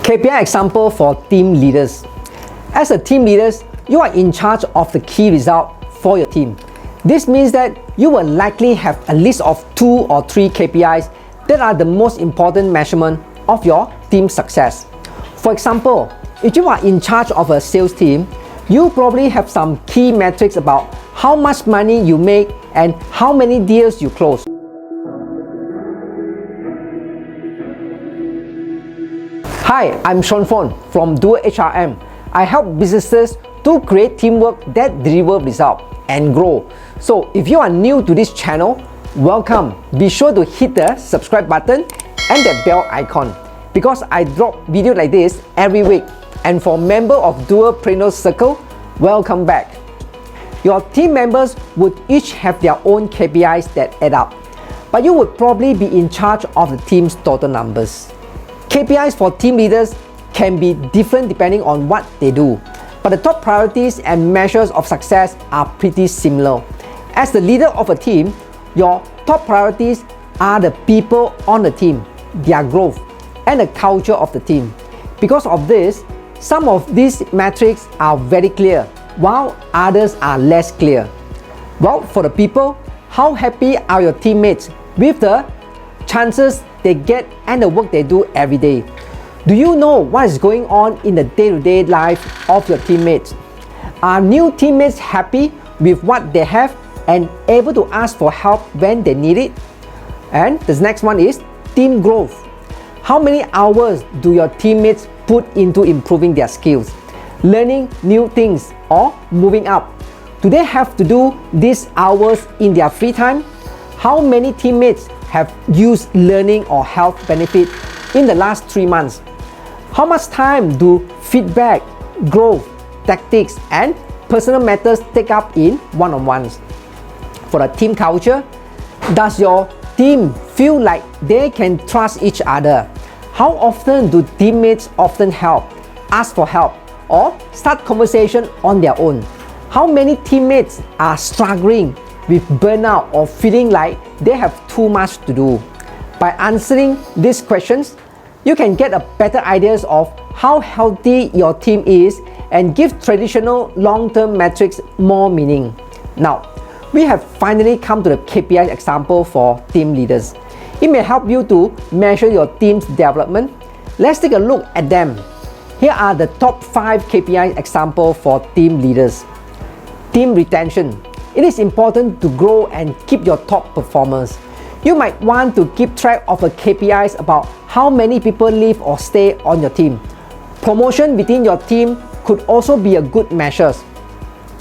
KPI example for team leaders. As a team leaders, you are in charge of the key result for your team. This means that you will likely have a list of 2 or 3 KPIs that are the most important measurement of your team's success. For example, if you are in charge of a sales team, you probably have some key metrics about how much money you make and how many deals you close. Hi, I'm Sean Fon from DoerHRM. I help businesses to create teamwork that deliver results and grow. So if you are new to this channel, welcome. Be sure to hit the subscribe button and that bell icon because I drop videos like this every week. And for members of Doerpreneur Circle, welcome back. Your team members would each have their own KPIs that add up, but you would probably be in charge of the team's total numbers. KPIs for team leaders can be different depending on what they do, but the top priorities and measures of success are pretty similar. As the leader of a team, your top priorities are the people on the team, their growth, and the culture of the team. Because of this, some of these metrics are very clear, while others are less clear. Well, for the people, how happy are your teammates with the chances they get and the work they do every day? Do you know what is going on in the day-to-day life of your teammates? Are new teammates happy with what they have and able to ask for help when they need it? And the next one is team growth. How many hours do your teammates put into improving their skills, learning new things, or moving up? Do they have to do these hours in their free time? How many teammates have used learning or health benefit in the last 3 months? How much time do feedback, growth, tactics, and personal matters take up in one-on-ones? For the team culture, does your team feel like they can trust each other? How often do teammates often help, ask for help, or start conversation on their own? How many teammates are struggling with burnout or feeling like they have too much to do? By answering these questions, you can get a better idea of how healthy your team is and give traditional long-term metrics more meaning. Now, we have finally come to the KPI example for team leaders. It may help you to measure your team's development. Let's take a look at them. Here are the top 5 KPI examples for team leaders. Team retention. It is important to grow and keep your top performers. You might want to keep track of the KPIs about how many people leave or stay on your team. Promotion within your team could also be a good measure.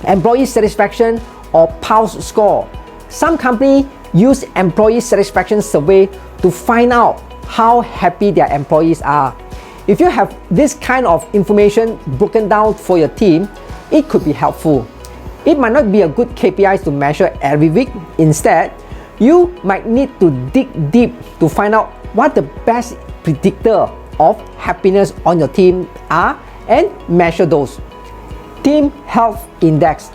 Employee satisfaction or Pulse score. Some companies use employee satisfaction survey to find out how happy their employees are. If you have this kind of information broken down for your team, it could be helpful. It might not be a good KPI to measure every week. Instead, you might need to dig deep to find out what the best predictor of happiness on your team are and measure those. Team Health Index.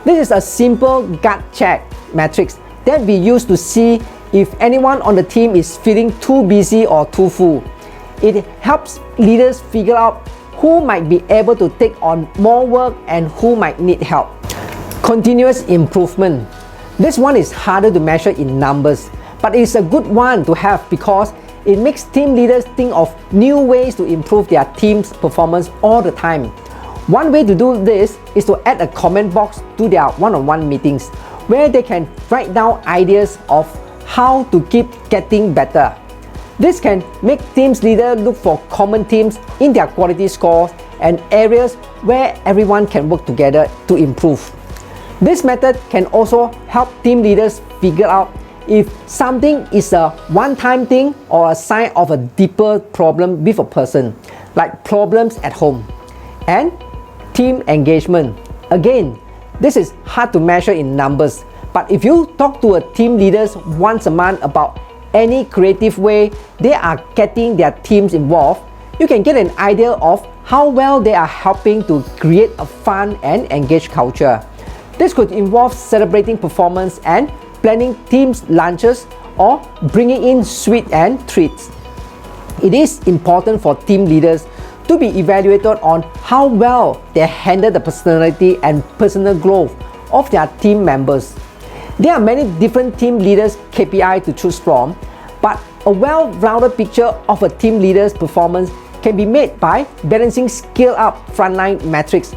This is a simple gut check matrix that we use to see if anyone on the team is feeling too busy or too full. It helps leaders figure out who might be able to take on more work and who might need help. Continuous improvement. This one is harder to measure in numbers, but it's a good one to have because it makes team leaders think of new ways to improve their team's performance all the time. One way to do this is to add a comment box to their one-on-one meetings where they can write down ideas of how to keep getting better. This can make teams leaders look for common themes in their quality scores and areas where everyone can work together to improve. This method can also help team leaders figure out if something is a one-time thing or a sign of a deeper problem with a person, like problems at home. And team engagement. Again, this is hard to measure in numbers, but if you talk to a team leaders once a month about any creative way they are getting their teams involved, you can get an idea of how well they are helping to create a fun and engaged culture. This could involve celebrating performance and planning teams' lunches or bringing in sweets and treats. It is important for team leaders to be evaluated on how well they handle the personality and personal growth of their team members. There are many different team leaders' KPI to choose from, but a well-rounded picture of a team leader's performance can be made by balancing scale-up frontline metrics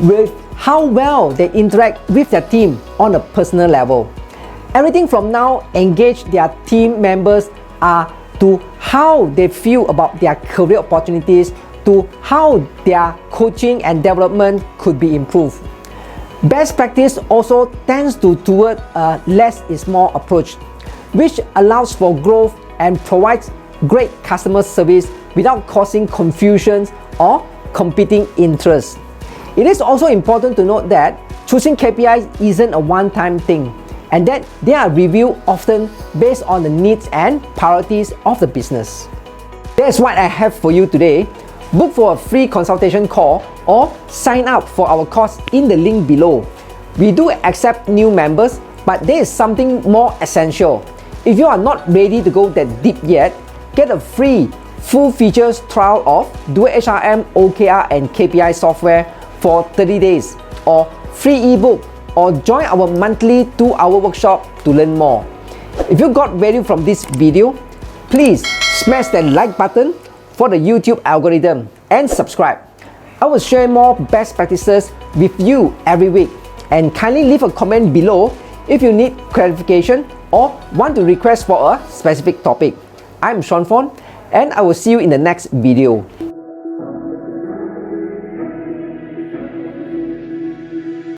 with how well they interact with their team on a personal level. Everything from now engage their team members to how they feel about their career opportunities to how their coaching and development could be improved. Best practice also tends toward a less is more approach, which allows for growth and provides great customer service without causing confusions or competing interests. It is also important to note that choosing KPIs isn't a one-time thing, and that they are reviewed often based on the needs and priorities of the business. That's what I have for you today. Book for a free consultation call or sign up for our course in the link below. We do accept new members, but there is something more essential. If you are not ready to go that deep yet, get a free full features trial of DoerHRM OKR and KPI software for 30 days, or free ebook, or join our monthly 2-hour workshop to learn more. If you got value from this video, please smash that like button for the YouTube algorithm and subscribe. I will share more best practices with you every week, and kindly leave a comment below if you need clarification or want to request for a specific topic. I'm Sean Fon, and I will see you in the next video.